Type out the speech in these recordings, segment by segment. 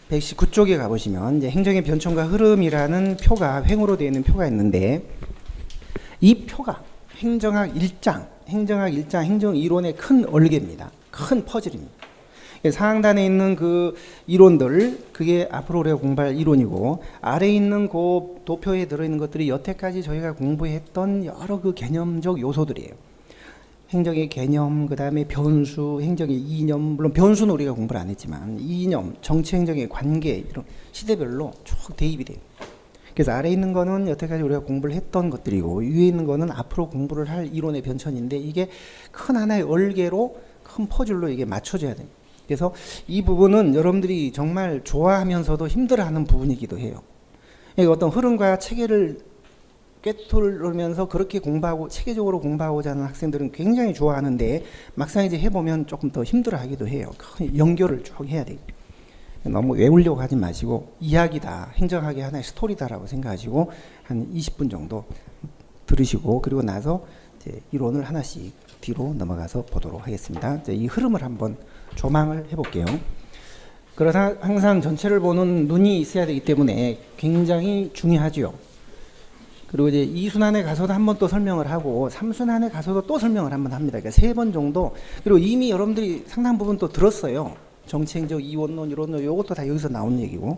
119쪽에 가보시면 이제 행정의 변천과 흐름이라는 표가 횡으로 되어 있는 표가 있는데, 이 표가 행정학 1장, 행정 이론의 큰 얼개입니다. 큰 퍼즐입니다. 상단에 있는 그 이론들, 그게 앞으로 우리가 공부할 이론이고, 아래에 있는 그 도표에 들어있는 것들이 여태까지 저희가 공부했던 여러 그 개념적 요소들이에요. 행정의 개념, 그 다음에 변수, 행정의 이념, 물론 변수는 우리가 공부를 안 했지만, 이념, 정치 행정의 관계, 이런 시대별로 쭉 대입이 돼요. 그래서 아래에 있는 거는 여태까지 우리가 공부를 했던 것들이고, 위에 있는 거는 앞으로 공부를 할 이론의 변천인데, 이게 큰 하나의 얼개로, 큰 퍼즐로 이게 맞춰져야 돼요. 그래서 이 부분은 여러분들이 정말 좋아하면서도 힘들어하는 부분이기도 해요. 어떤 흐름과 체계를 꿰뚫으면서 그렇게 공부하고 체계적으로 공부하고자 하는 학생들은 굉장히 좋아하는데, 막상 이제 해보면 조금 더 힘들어하기도 해요. 연결을 쭉 해야 돼요. 너무 외우려고 하지 마시고, 이야기다, 행정학의 하나의 스토리다라고 생각하시고 한 20분 정도 들으시고, 그리고 나서 이제 이론을 하나씩 뒤로 넘어가서 보도록 하겠습니다. 이 흐름을 한번 조망을 해볼게요. 그러나 항상 전체를 보는 눈이 있어야 되기 때문에 굉장히 중요하죠. 그리고 이제 2순환에 가서도 한 번 또 설명을 하고, 3순환에 가서도 또 설명을 한번 합니다. 그러니까 3번 정도. 그리고 이미 여러분들이 상당 부분 또 들었어요. 정치행정 이원론, 이론론, 요것도 다 여기서 나온 얘기고.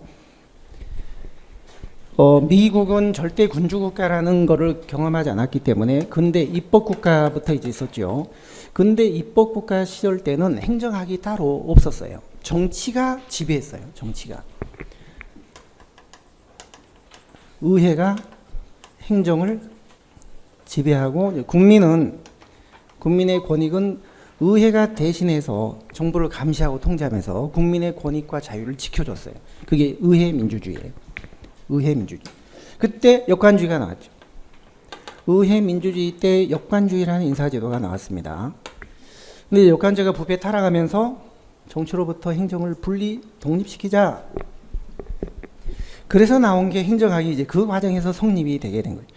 미국은 절대 군주국가라는 거를 경험하지 않았기 때문에 근대 입법국가부터 이제 있었죠. 근대 입법국가 시절 때는 행정학이 따로 없었어요. 정치가 지배했어요. 정치가. 의회가 행정을 지배하고, 국민의 권익은 의회가 대신해서 정부를 감시하고 통제하면서 국민의 권익과 자유를 지켜줬어요. 그게 의회 민주주의예요. 의회 민주주의. 그때 역관주의가 나왔죠. 의회 민주주의 때 역관주의라는 인사제도가 나왔습니다. 근데 역관제가 부패 타락하면서 정치로부터 행정을 독립시키자. 그래서 나온 게 행정학이 이제 그 과정에서 성립이 되게 된 거예요.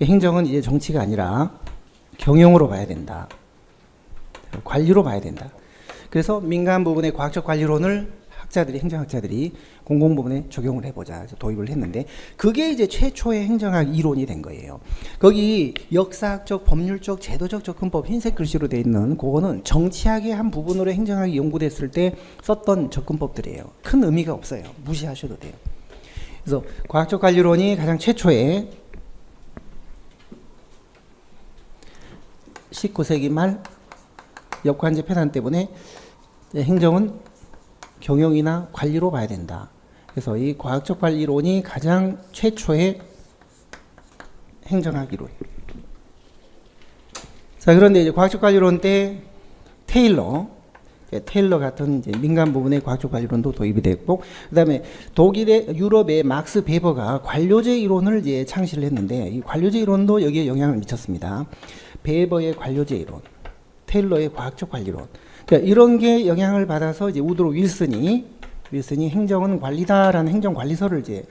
행정은 이제 정치가 아니라 경영으로 봐야 된다. 관리로 봐야 된다. 그래서 민간 부분의 과학적 관리론을 행정학자들이 공공 부분에 적용을 해보자 해서 도입을 했는데, 그게 이제 최초의 행정학 이론이 된 거예요. 거기 역사학적, 법률적, 제도적 접근법 흰색 글씨로 되어 있는 그거는 정치학의 한 부분으로 행정학이 연구됐을 때 썼던 접근법들이에요. 큰 의미가 없어요. 무시하셔도 돼요. 그래서 과학적 관리론이 가장 최초의 19세기 말 역관제 폐단 때문에 행정은 경영이나 관리로 봐야 된다. 그래서 이 과학적 관리론이 가장 최초의 행정학 이론. 자, 그런데 이제 과학적 관리론 때 테일러 같은 이제 민간 부분의 과학적 관리론도 도입이 됐고, 그다음에 독일의 유럽의 막스 베버가 관료제 이론을 이제 창시를 했는데, 이 관료제 이론도 여기에 영향을 미쳤습니다. 베버의 관료제 이론, 테일러의 과학적 관리론. 그러니까 이런 게 영향을 받아서 이제 우드로 윌슨이 행정은 관리다라는 행정관리서를 이제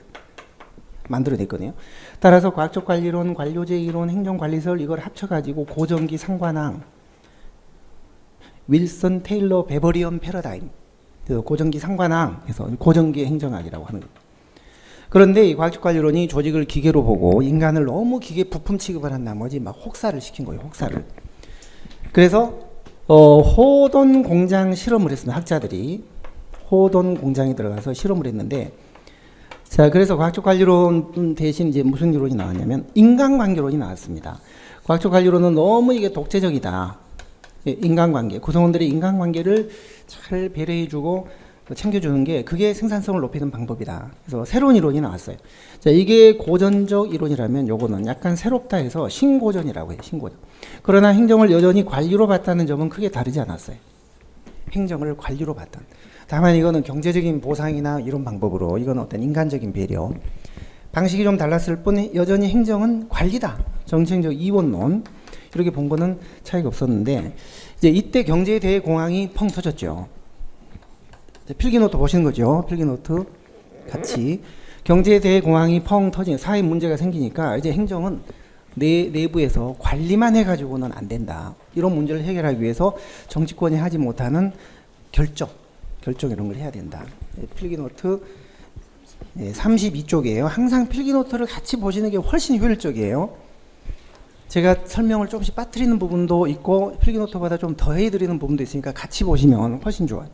만들어냈거든요. 따라서 과학적 관리론, 관료제 이론, 행정관리설 이걸 합쳐가지고 고정기 상관왕, 윌슨, 테일러, 베버리언 패러다임, 그래서 고정기 상관왕 해서 고정기 행정학이라고 하는 거예요. 그런데 이 과학적 관리론이 조직을 기계로 보고 인간을 너무 기계 부품 취급을 한 나머지 막 혹사를 시킨 거예요. 혹사를. 그래서 호돈 공장 실험을 했습니다. 학자들이 호돈 공장에 들어가서 실험을 했는데, 자, 그래서 과학적 관리론 대신 이제 무슨 이론이 나왔냐면 인간관계론이 나왔습니다. 과학적 관리론은 너무 이게 독재적이다. 인간관계, 구성원들의 인간관계를 잘 배려해주고 챙겨주는 게 그게 생산성을 높이는 방법이다. 그래서 새로운 이론이 나왔어요. 자, 이게 고전적 이론이라면 요거는 약간 새롭다 해서 신고전이라고 해요. 신고전. 그러나 행정을 여전히 관리로 봤다는 점은 크게 다르지 않았어요. 행정을 관리로 봤던. 다만 이거는 경제적인 보상이나 이런 방법으로, 이건 어떤 인간적인 배려. 방식이 좀 달랐을 뿐 여전히 행정은 관리다. 정치행정 이원론. 이렇게 본 거는 차이가 없었는데, 이제 이때 경제에 대해 공황이 펑 터졌죠. 필기노트 보시는 거죠. 필기노트 같이. 경제에 대해 공황이 펑 터진 사회 문제가 생기니까 이제 행정은 내부에서 관리만 해가지고는 안 된다. 이런 문제를 해결하기 위해서 정치권이 하지 못하는 결정 이런 걸 해야 된다. 필기노트 네, 32쪽이에요. 항상 필기노트를 같이 보시는 게 훨씬 효율적이에요. 제가 설명을 조금씩 빠뜨리는 부분도 있고 필기노트보다 좀 더해드리는 부분도 있으니까 같이 보시면 훨씬 좋아요.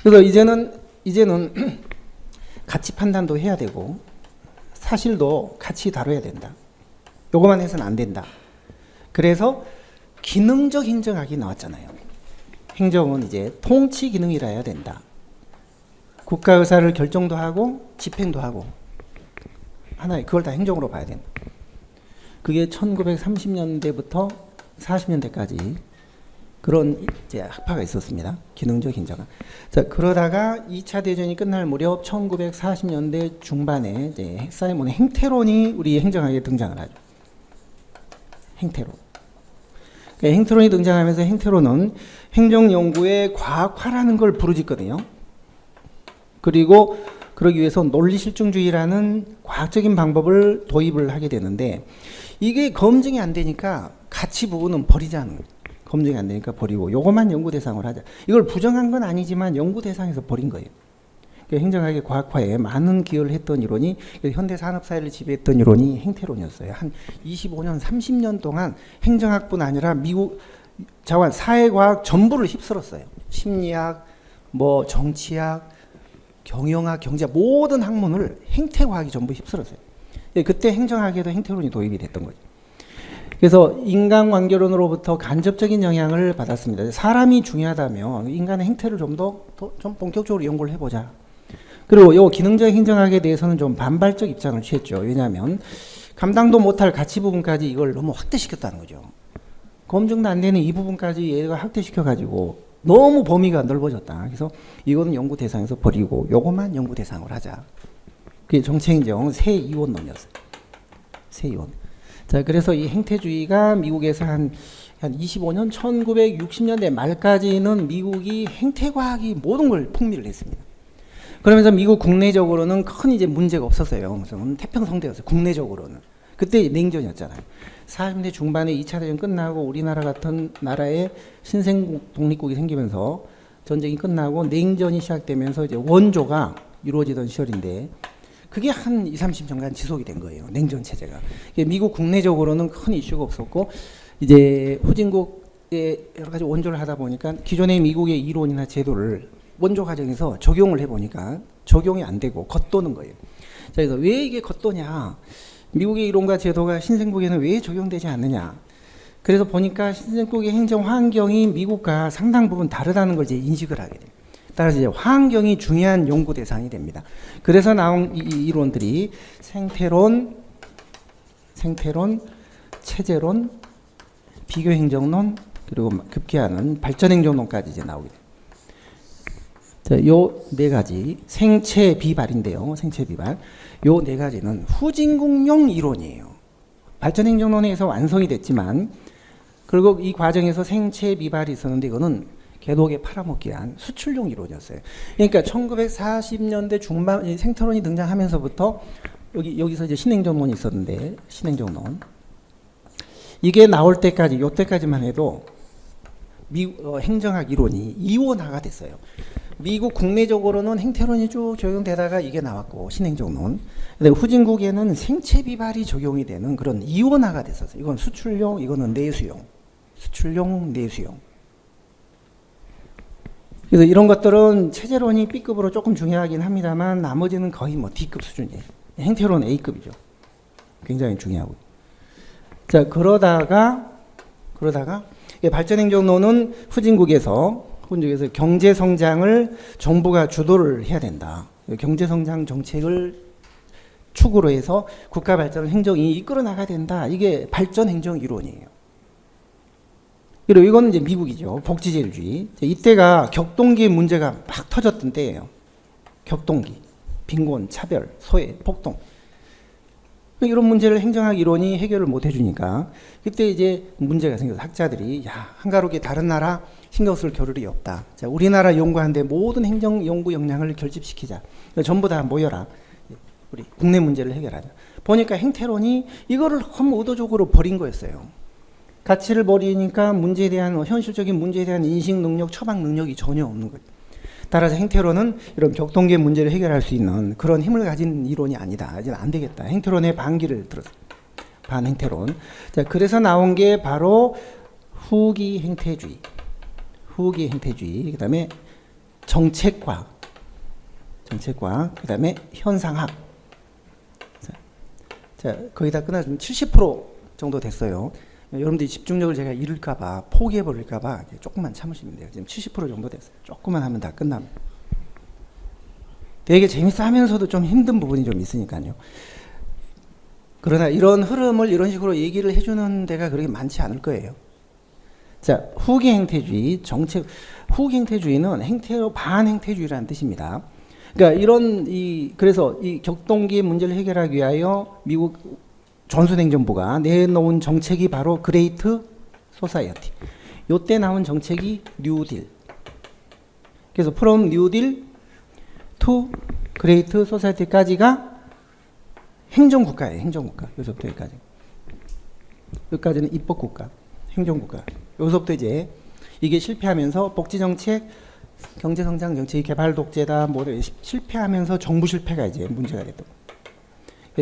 그래서 이제는 가치 판단도 해야 되고 사실도 같이 다뤄야 된다. 요거만 해서는 안 된다. 그래서 기능적 행정학이 나왔잖아요. 행정은 이제 통치 기능이라 해야 된다. 국가 의사를 결정도 하고 집행도 하고 하나의 그걸 다 행정으로 봐야 된다. 그게 1930년대부터 40년대까지 그런 이제 학파가 있었습니다. 기능적 행정학. 자, 그러다가 2차 대전이 끝날 무렵 1940년대 중반에 이제 사이먼의 행태론이 우리 행정학에 등장을 하죠. 행태론. 그러니까 행태론이 등장하면서 행태론은 행정연구의 과학화라는 걸 부르짖거든요. 그리고 그러기 위해서 논리실증주의라는 과학적인 방법을 도입을 하게 되는데 이게 검증이 안 되니까 가치 부분은 버리자는 거예요. 검증이 안 되니까 버리고 요것만 연구 대상으로 하자. 이걸 부정한 건 아니지만 연구 대상에서 버린 거예요. 그러니까 행정학의 과학화에 많은 기여를 했던 이론이 현대 산업사회를 지배했던 이론이 행태론이었어요. 한 25년, 30년 동안 행정학뿐 아니라 미국 자원, 사회과학 전부를 휩쓸었어요. 심리학, 뭐 정치학, 경영학, 경제학 모든 학문을 행태과학이 전부 휩쓸었어요. 그때 행정학에도 행태론이 도입이 됐던 거죠. 그래서 인간관계론으로부터 간접적인 영향을 받았습니다. 사람이 중요하다면 인간의 행태를 좀 본격적으로 연구를 해보자. 그리고 이 기능적 행정학에 대해서는 좀 반발적 입장을 취했죠. 왜냐하면 감당도 못할 가치 부분까지 이걸 너무 확대시켰다는 거죠. 검증도 안 되는 이 부분까지 얘가 확대시켜가지고 너무 범위가 넓어졌다. 그래서 이거는 연구 대상에서 버리고 요것만 연구 대상으로 하자. 그게 정책행정 새 이원론이었어요. 새 이원. 자, 그래서 이 행태주의가 미국에서 한 25년, 1960년대 말까지는 미국이 행태과학이 모든 걸 풍미를 했습니다. 그러면서 미국 국내적으로는 큰 이제 문제가 없었어요. 그래서 태평성대였어요. 국내적으로는. 그때 냉전이었잖아요. 40년대 중반에 2차 대전 끝나고 우리나라 같은 나라에 신생국 독립국이 생기면서 전쟁이 끝나고 냉전이 시작되면서 이제 원조가 이루어지던 시절인데 그게 한 20, 30년간 지속이 된 거예요. 냉전 체제가. 미국 국내적으로는 큰 이슈가 없었고 이제 후진국의 여러 가지 원조를 하다 보니까 기존의 미국의 이론이나 제도를 원조 과정에서 적용을 해보니까 적용이 안 되고 겉도는 거예요. 자, 그래서 왜 이게 겉도냐? 미국의 이론과 제도가 신생국에는 왜 적용되지 않느냐? 그래서 보니까 신생국의 행정 환경이 미국과 상당 부분 다르다는 걸 이제 인식을 하게 됩니다. 따라서 이제 환경이 중요한 연구 대상이 됩니다. 그래서 나온 이 이론들이 생태론, 체제론, 비교행정론, 그리고 급기야는 발전행정론까지 이제 나오게 됩니다. 자, 요 네 가지 생체 비발인데요. 생체 비발. 요 네 가지는 후진국용 이론이에요. 발전행정론에서 완성이 됐지만 그리고 이 과정에서 생체 비발이 있었는데 이거는 개독에 팔아먹기 위한 수출용 이론이었어요. 그러니까 1940년대 중반 생태론이 등장하면서부터 여기서 이제 신행정론이 있었는데 신행정론 이게 나올 때까지 요때까지만 해도 행정학 이론이 이원화가 됐어요. 미국 국내적으로는 행태론이 쭉 적용되다가 이게 나왔고 신행정론. 근데 후진국에는 생체 비발이 적용이 되는 그런 이원화가 됐었어요. 이건 수출용, 이거는 내수용. 수출용, 내수용. 그래서 이런 것들은 체제론이 B급으로 조금 중요하긴 합니다만 나머지는 거의 뭐 D급 수준이에요. 행태론 A급이죠. 굉장히 중요하고. 자, 그러다가 발전행정론은 후진국에서 경제 성장을 정부가 주도를 해야 된다. 경제 성장 정책을 축으로 해서 국가 발전을 행정이 이끌어 나가야 된다. 이게 발전 행정 이론이에요. 그리고 이거는 이제 미국이죠. 복지제일주의. 이때가 격동기 문제가 막 터졌던 때예요. 격동기, 빈곤, 차별, 소외, 폭동. 이런 문제를 행정학 이론이 해결을 못 해주니까 그때 이제 문제가 생겨서 학자들이 한가롭게 다른 나라 신경 쓸 겨를이 없다. 자, 우리나라 연구하는데 모든 행정 연구 역량을 결집시키자. 전부 다 모여라. 우리 국내 문제를 해결하자. 보니까 행태론이 이거를 너무 의도적으로 버린 거였어요. 가치를 버리니까 문제에 대한 현실적인 문제에 대한 인식 능력, 처방 능력이 전혀 없는 거예요. 따라서 행태론은 이런 격동계 문제를 해결할 수 있는 그런 힘을 가진 이론이 아니다. 이제는 안 되겠다. 행태론의 반기를 들었어. 반행태론. 자, 그래서 나온 게 바로 후기 행태주의. 후기 행태주의. 그다음에 정책과학. 정책과학. 그다음에 현상학. 자, 거의 다 끝났으면 70% 정도 됐어요. 여러분들이 집중력을 제가 잃을까봐 포기해버릴까봐 조금만 참으시면 돼요. 지금 70% 정도 됐어요. 조금만 하면 다 끝납니다. 되게 재밌어 하면서도 좀 힘든 부분이 좀 있으니까요. 그러나 이런 흐름을 이런 식으로 얘기를 해주는 데가 그렇게 많지 않을 거예요. 자, 후기 행태주의, 정책, 후기 행태주의는 행태로 반행태주의라는 뜻입니다. 그러니까 그래서 이 격동기 문제를 해결하기 위하여 미국 존슨행정부가 내놓은 정책이 바로 그레이트 소사이어티. 요때 나온 정책이 뉴딜. 그래서 from 뉴딜 to 그레이트 소사이어티까지가 행정국가예요. 행정국가. 여기서부터 여기까지. 여기까지는 입법국가. 행정국가. 여기서부터 이제 이게 실패하면서 복지정책, 경제성장 정책이 개발 독재다. 뭐 실패하면서 정부 실패가 이제 문제가 됐던.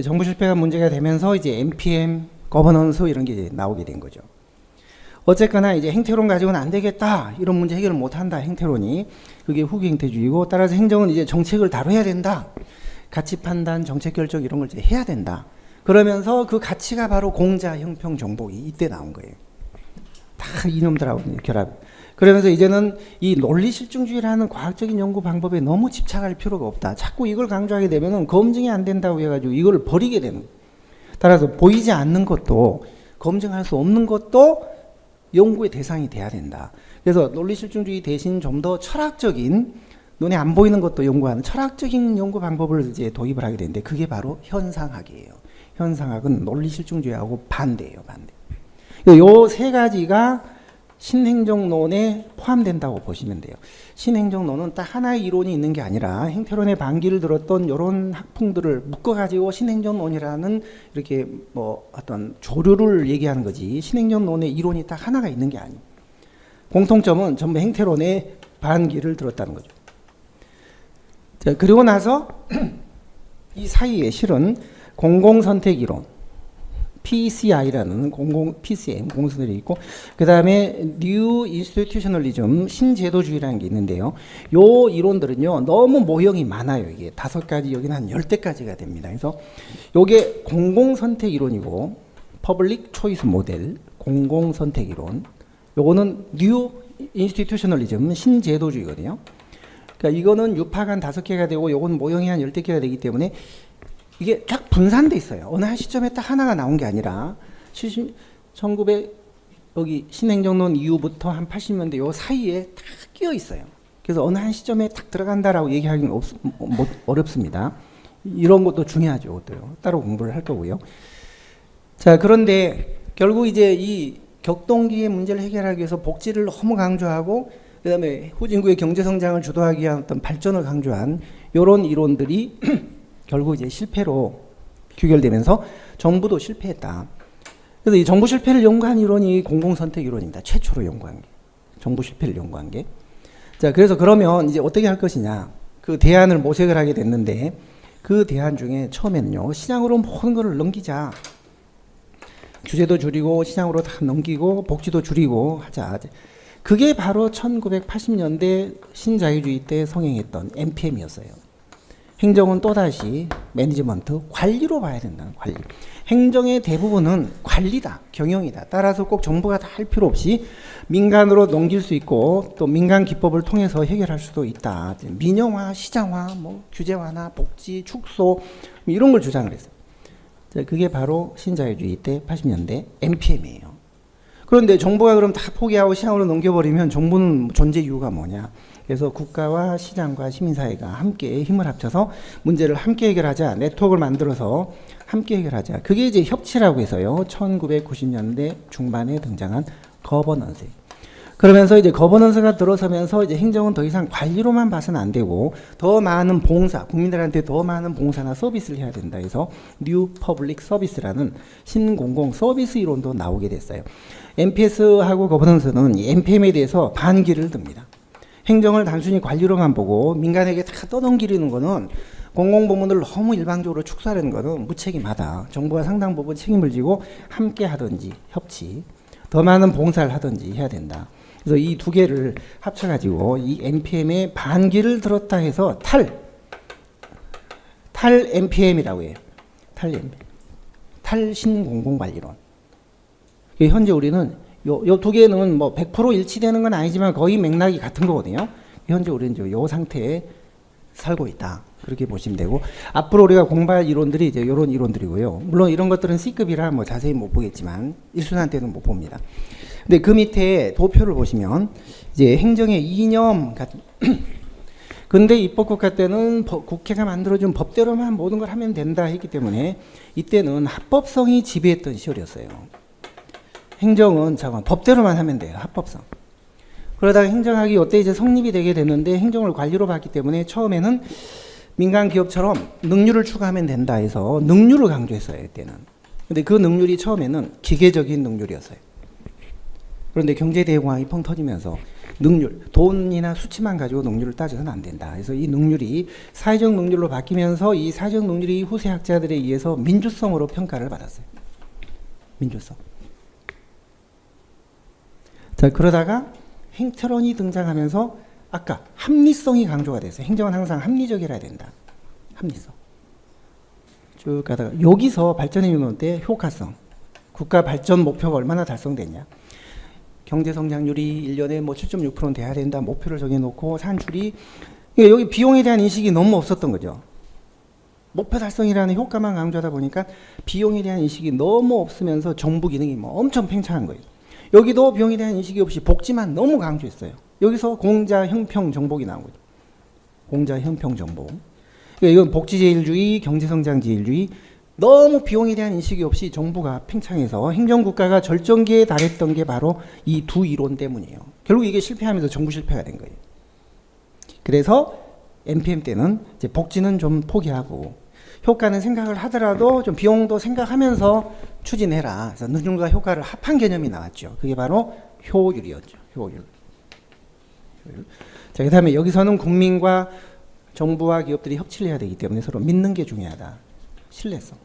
정부 실패가 문제가 되면서 이제 NPM, 거버넌스 이런 게 이제 나오게 된 거죠. 어쨌거나 이제 행태론 가지고는 안 되겠다. 이런 문제 해결을 못 한다. 행태론이. 그게 후기 행태주의고 따라서 행정은 이제 정책을 다뤄야 된다. 가치 판단, 정책 결정 이런 걸 이제 해야 된다. 그러면서 그 가치가 바로 공자, 형평, 정복이 이때 나온 거예요. 다 이놈들하고 결합. 그러면서 이제는 이 논리 실증주의라는 과학적인 연구 방법에 너무 집착할 필요가 없다. 자꾸 이걸 강조하게 되면은 검증이 안 된다고 해가지고 이걸 버리게 되는. 따라서 보이지 않는 것도 검증할 수 없는 것도 연구의 대상이 돼야 된다. 그래서 논리 실증주의 대신 좀 더 철학적인 눈에 안 보이는 것도 연구하는 철학적인 연구 방법을 이제 도입을 하게 되는데 그게 바로 현상학이에요. 현상학은 논리 실증주의하고 반대예요. 반대. 요 세 가지가 신행정론에 포함된다고 보시면 돼요. 신행정론은 딱 하나의 이론이 있는 게 아니라 행태론의 반기를 들었던 이런 학풍들을 묶어가지고 신행정론이라는 이렇게 뭐 어떤 조류를 얘기하는 거지 신행정론의 이론이 딱 하나가 있는 게 아니에요. 공통점은 전부 행태론의 반기를 들었다는 거죠. 자, 그리고 나서 이 사이에 실은 공공선택 이론 PCI라는 PCM 공선들이 있고 그 다음에 New Institutionalism 신제도주의라는 게 있는데요. 요 이론들은요 너무 모형이 많아요. 이게 5가지 여기는 한 10대까지가 됩니다. 그래서 요게 공공선택 이론이고 Public Choice Model 공공선택 이론 요거는 New Institutionalism 신제도주의거든요. 그러니까 이거는 유파가 한 5개가 되고 요건 모형이 한 10개가 되기 때문에 이게 쫙 분산돼 있어요. 어느 한 시점에 딱 하나가 나온 게 아니라 1900 여기 신행정론 이후부터 한 80년대 요 사이에 딱 끼어 있어요. 그래서 어느 한 시점에 딱 들어간다라고 얘기하기는 어렵습니다. 이런 것도 중요하죠. 이것도요. 따로 공부를 할 거고요. 자, 그런데 결국 이제 이 격동기의 문제를 해결하기 위해서 복지를 너무 강조하고 그다음에 후진국의 경제성장을 주도하기 위한 어떤 발전을 강조한 이런 이론들이 결국 이제 실패로 귀결되면서 정부도 실패했다. 그래서 이 정부 실패를 연구한 이론이 공공선택 이론입니다. 최초로 연구한 게. 정부 실패를 연구한 게. 자, 그래서 그러면 이제 어떻게 할 것이냐. 그 대안을 모색을 하게 됐는데 그 대안 중에 처음에는요. 시장으로 모든 것을 넘기자. 규제도 줄이고 시장으로 다 넘기고 복지도 줄이고 하자. 그게 바로 1980년대 신자유주의 때 성행했던 NPM이었어요. 행정은 또다시 매니지먼트, 관리로 봐야 된다는 관리. 행정의 대부분은 관리다, 경영이다. 따라서 꼭 정부가 다 할 필요 없이 민간으로 넘길 수 있고 또 민간 기법을 통해서 해결할 수도 있다. 민영화, 시장화, 뭐 규제화나 복지, 축소 이런 걸 주장을 했어요. 그게 바로 신자유주의 때 80년대 NPM이에요. 그런데 정부가 그럼 다 포기하고 시장으로 넘겨버리면 정부는 존재 이유가 뭐냐. 그래서 국가와 시장과 시민사회가 함께 힘을 합쳐서 문제를 함께 해결하자. 네트워크를 만들어서 함께 해결하자. 그게 이제 협치라고 해서요. 1990년대 중반에 등장한 거버넌스. 그러면서 이제 거버넌스가 들어서면서 이제 행정은 더 이상 관리로만 봐서는 안 되고 더 많은 봉사, 국민들한테 더 많은 봉사나 서비스를 해야 된다 해서 뉴 퍼블릭 서비스라는 신공공 서비스 이론도 나오게 됐어요. NPS하고 거버넌스는 NPM에 대해서 반기를 듭니다. 행정을 단순히 관리로만 보고 민간에게 다 떠넘기려는 거는 공공부문을 너무 일방적으로 축소하는 거는 무책임하다. 정부가 상당 부분 책임을 지고 함께 하든지 협치, 더 많은 봉사를 하든지 해야 된다. 그래서 이 두 개를 합쳐가지고 이 NPM의 반기를 들었다 해서 탈 NPM이라고 해요. 탈신공공관리론. 현재 우리는 요 두 개는 뭐 100% 일치되는 건 아니지만 거의 맥락이 같은 거거든요. 현재 우리는 요 상태에 살고 있다. 그렇게 보시면 되고, 앞으로 우리가 공부할 이론들이 이제 이런 이론들이고요. 물론 이런 것들은 C급이라 뭐 자세히 못 보겠지만 일순환 때는 못 봅니다. 근데 그 밑에 도표를 보시면 이제 행정의 이념 같은 근데 입법국가 때는 국회가 만들어준 법대로만 모든 걸 하면 된다 했기 때문에 이때는 합법성이 지배했던 시절이었어요. 행정은 잠깐 법대로만 하면 돼요. 합법성. 그러다가 행정학이 이때 이제 성립이 되게 됐는데 행정을 관리로 봤기 때문에 처음에는 민간 기업처럼 능률을 추구하면 된다 해서 능률을 강조했어요. 이때는. 근데 그 능률이 처음에는 기계적인 능률이었어요. 그런데 경제대공황이 펑 터지면서 능률, 돈이나 수치만 가지고 능률을 따져서는 안 된다. 그래서 이 능률이 사회적 능률로 바뀌면서 이 사회적 능률이 후세 학자들에 의해서 민주성으로 평가를 받았어요. 민주성. 자, 그러다가 행철원이 등장하면서 아까 합리성이 강조가 됐어요. 행정은 항상 합리적이라야 된다. 합리성. 쭉 가다가 여기서 발전해 이루는 때 효과성. 국가 발전 목표가 얼마나 달성됐냐. 경제 성장률이 1년에 뭐 7.6%는 돼야 된다. 목표를 정해놓고 산출이 여기 비용에 대한 인식이 너무 없었던 거죠. 목표 달성이라는 효과만 강조하다 보니까 비용에 대한 인식이 너무 없으면서 정부 기능이 뭐 엄청 팽창한 거예요. 여기도 비용에 대한 인식이 없이 복지만 너무 강조했어요. 여기서 공자 형평 정복이 나온 거죠. 공자 형평 정복. 그러니까 이건 복지제일주의, 경제성장제일주의, 너무 비용에 대한 인식이 없이 정부가 팽창해서 행정국가가 절정기에 달했던 게 바로 이 두 이론 때문이에요. 결국 이게 실패하면서 정부 실패가 된 거예요. 그래서 NPM 때는 이제 복지는 좀 포기하고 효과는 생각을 하더라도 좀 비용도 생각하면서 추진해라. 그래서 능률과 효과를 합한 개념이 나왔죠. 그게 바로 효율이었죠. 효율. 자, 그 다음에 여기서는 국민과 정부와 기업들이 협치를 해야 되기 때문에 서로 믿는 게 중요하다. 신뢰성.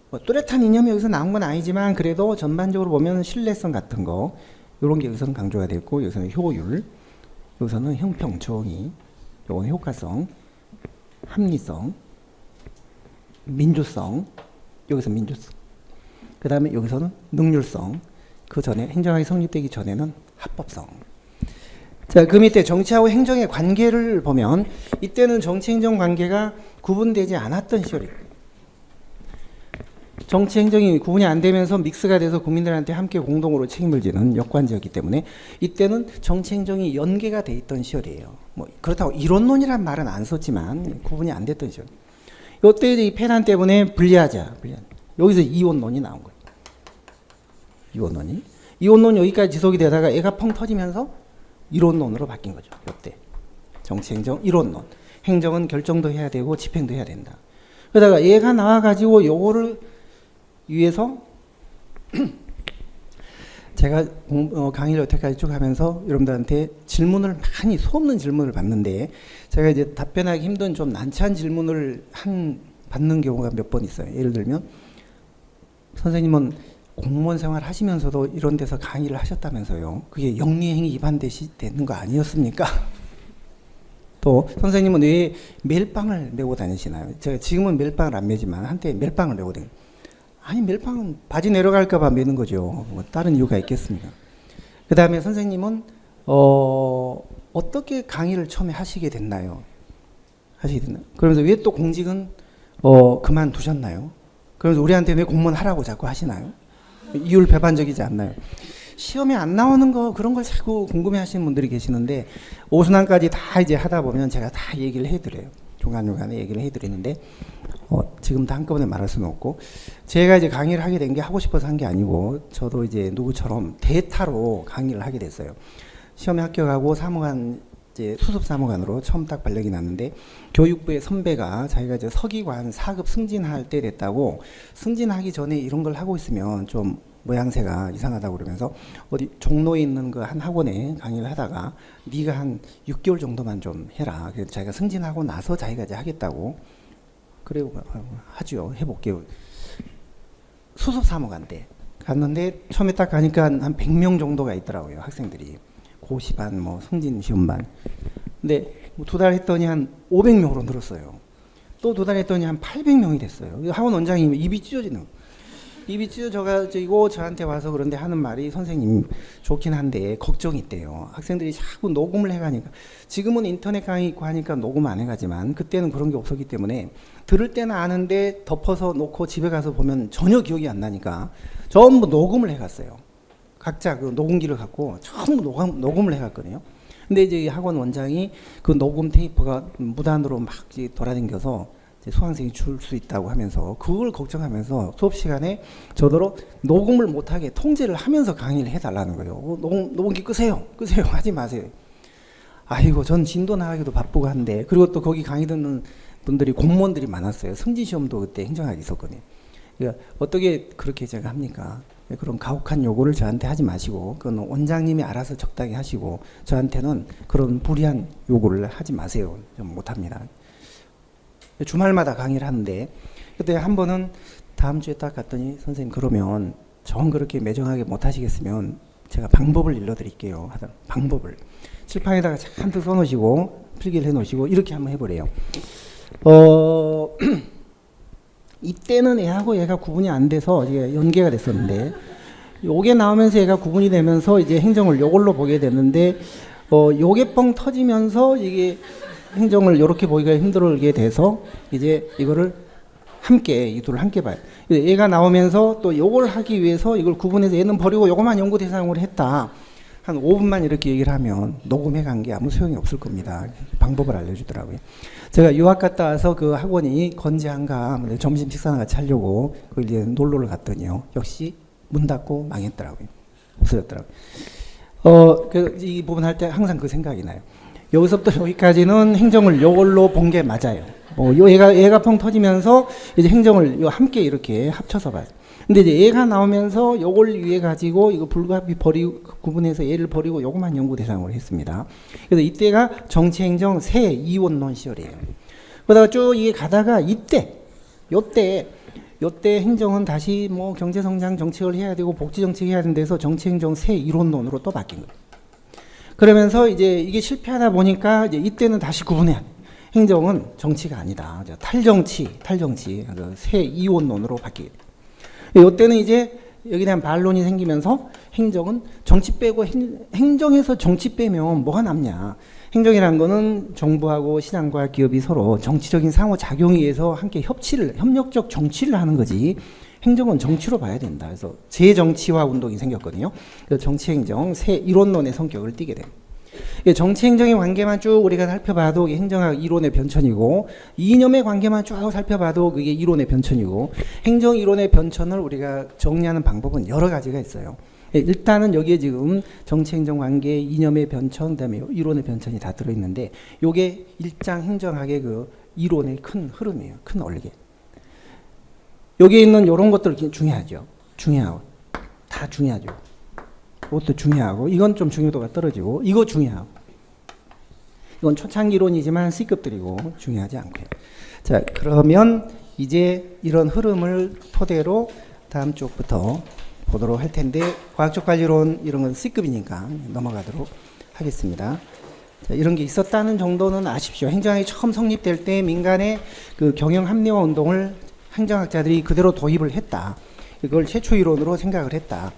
뭐 뚜렷한 이념이 여기서 나온 건 아니지만 그래도 전반적으로 보면 신뢰성 같은 거 이런 게 여기서는 강조가 됐고, 여기서는 효율, 여기서는 형평, 정의, 요건 효과성, 합리성, 민주성, 여기서 민주성. 그 다음에 여기서는 능률성. 그 전에 행정학이 성립되기 전에는 합법성. 자, 그 밑에 정치하고 행정의 관계를 보면 이때는 정치 행정 관계가 구분되지 않았던 시절이에요. 정치 행정이 구분이 안 되면서 믹스가 돼서 국민들한테 함께 공동으로 책임을 지는 역관제였기 때문에 이때는 정치 행정이 연계가 돼 있던 시절이에요. 뭐 그렇다고 이론론이란 말은 안 썼지만 구분이 안 됐던 시절. 이때 이 폐단 때문에 분리하자. 여기서 이원론이 나온 거예요. 이원론이 여기까지 지속이 되다가 애가 펑 터지면서 이론론으로 바뀐 거죠. 이때 정치행정 이론론. 행정은 결정도 해야 되고 집행도 해야 된다. 그러다가 얘가 나와가지고 요거를 위해서 제가 강의를 여태까지 쭉 하면서 여러분들한테 질문을 많이 수없는 질문을 받는데 제가 이제 답변하기 힘든 좀 난처한 질문을 받는 경우가 몇 번 있어요. 예를 들면 선생님은 공무원 생활 하시면서도 이런 데서 강의를 하셨다면서요. 그게 영리행위 위반되는 거 아니었습니까? 또 선생님은 왜 멜빵을 메고 다니시나요? 제가 지금은 멜빵을 안 메지만 한때 멜빵을 메고 다니고. 아니 멜빵은 바지 내려갈까 봐 메는 거죠. 뭐 다른 이유가 있겠습니까? 그 다음에 선생님은 어떻게 강의를 처음에 하시게 됐나요? 그러면서 왜 또 공직은 그만두셨나요? 그래서 우리한테 왜 공무원 하라고 자꾸 하시나요? 이율 배반적이지 않나요? 시험에 안 나오는 거 그런 걸 자꾸 궁금해 하시는 분들이 계시는데 오순환까지 다 이제 하다 보면 제가 다 얘기를 해드려요. 중간중간에 얘기를 해드리는데 지금 다 한꺼번에 말할 수는 없고 제가 이제 강의를 하게 된 게 하고 싶어서 한 게 아니고 저도 이제 누구처럼 대타로 강의를 하게 됐어요. 시험에 합격하고 사무관 이제 수습 사무관으로 처음 딱 발령이 났는데 교육부의 선배가 자기가 이제 서기관 4급 승진할 때 됐다고 승진하기 전에 이런 걸 하고 있으면 좀 모양새가 이상하다고 그러면서 어디 종로에 있는 그 한 학원에 강의를 하다가 네가 한 6개월 정도만 좀 해라. 그래서 자기가 승진하고 나서 자기가 이제 하겠다고. 그래요. 하죠. 해볼게요. 수석 사무관대 갔는데 처음에 딱 가니까 한 100명 정도가 있더라고요. 학생들이. 고시반, 뭐 승진 시험반. 근데 뭐 2달 했더니 한 500명으로 늘었어요. 또 2달 했더니 한 800명이 됐어요. 학원 원장이 입이 찢어지는. 입이 찢어져가지고 저한테 와서 그런데 하는 말이 선생님 좋긴 한데 걱정이 있대요. 학생들이 자꾸 녹음을 해가니까 지금은 인터넷 강의 있고 하니까 녹음 안 해가지만 그때는 그런 게 없었기 때문에 들을 때는 아는데 덮어서 놓고 집에 가서 보면 전혀 기억이 안 나니까 전부 녹음을 해갔어요. 각자 그 녹음기를 갖고 전부 녹음을 해갔거든요. 근데 이제 학원 원장이 그 녹음 테이프가 무단으로 막 돌아다녀서 수강생이 줄 수 있다고 하면서 그걸 걱정하면서 수업 시간에 저더러 녹음을 못하게 통제를 하면서 강의를 해달라는 거예요. 녹음기 끄세요. 하지 마세요. 아이고 전 진도 나가기도 바쁘고 한데 그리고 또 거기 강의 듣는 분들이 공무원들이 많았어요. 승진시험도 그때 행정학이 있었거든요. 그러니까 어떻게 그렇게 제가 합니까? 그런 가혹한 요구를 저한테 하지 마시고 그건 원장님이 알아서 적당히 하시고 저한테는 그런 불이한 요구를 하지 마세요. 좀 못합니다. 주말마다 강의를 하는데 그때 한 번은 다음 주에 딱 갔더니 선생님 그러면 정 그렇게 매정하게 못 하시겠으면 제가 방법을 일러드릴게요. 하던 방법을 칠판에다가 잔뜩 써놓으시고 필기를 해놓으시고 이렇게 한번 해보래요. 이때는 얘하고 얘가 구분이 안 돼서 이게 연계가 됐었는데 요게 나오면서 얘가 구분이 되면서 이제 행정을 요걸로 보게 됐는데 요게 뻥 터지면서 이게 행정을 이렇게 보기가 힘들게 돼서 이제 이거를 함께 이 둘을 함께 봐요. 얘가 나오면서 또 요걸 하기 위해서 이걸 구분해서 얘는 버리고 요것만 연구 대상으로 했다. 한 5분만 이렇게 얘기를 하면 녹음해 간 게 아무 소용이 없을 겁니다. 방법을 알려주더라고요. 제가 유학 갔다 와서 그 학원이 건재한가 점심 식사나 같이 하려고 그 이제 놀러를 갔더니요. 역시 문 닫고 망했더라고요. 없어졌더라고요. 이 부분 할 때 항상 그 생각이 나요. 여기서부터 여기까지는 행정을 요걸로 본 게 맞아요. 얘가 펑 터지면서 이제 행정을 함께 이렇게 합쳐서 봐요. 근데 이제 얘가 나오면서 요걸 위해 가지고 이거 불가피 버리고 구분해서 얘를 버리고 요것만 연구 대상으로 했습니다. 그래서 이때가 정치행정 새 이원론 시절이에요. 그러다가 쭉 이게 가다가 요때 행정은 다시 뭐 경제성장 정책을 해야 되고 복지정책 해야 되는 데서 정치행정 새 이론론으로 또 바뀐 거예요. 그러면서 이제 이게 실패하다 보니까 이제 이때는 다시 구분해야 돼. 행정은 정치가 아니다. 탈정치, 새 이원론으로 바뀌게 돼. 이때는 이제 여기에 대한 반론이 생기면서 행정은 정치 빼고 행정에서 정치 빼면 뭐가 남냐. 행정이라는 거는 정부하고 시장과 기업이 서로 정치적인 상호작용에 의해서 함께 협력적 정치를 하는 거지. 행정은 정치로 봐야 된다. 그래서 재정치화 운동이 생겼거든요. 그래서 정치행정 새 이론론의 성격을 띠게 돼요. 정치행정의 관계만 쭉 우리가 살펴봐도 행정학 이론의 변천이고 이념의 관계만 쭉 살펴봐도 그게 이론의 변천이고 행정 이론의 변천을 우리가 정리하는 방법은 여러 가지가 있어요. 일단은 여기에 지금 정치행정 관계, 이념의 변천, 그다음에 이론의 변천이 다 들어있는데 요게 일장 행정학의 그 이론의 큰 흐름이에요. 큰 원리. 여기에 있는 이런 것들 중요하죠. 다 중요하죠. 그것도 중요하고 이건 좀 중요도가 떨어지고 이거 중요하고 이건 초창기론이지만 C급들이고 중요하지 않고요. 자, 그러면 이제 이런 흐름을 토대로 다음 쪽부터 보도록 할 텐데 과학적 관리론 이런 건 C급이니까 넘어가도록 하겠습니다. 자, 이런 게 있었다는 정도는 아십시오. 행정학이 처음 성립될 때 민간의 그 경영 합리화 운동을 행정학자들이 그대로 도입을 했다. 이걸 최초 이론으로 생각을 했다.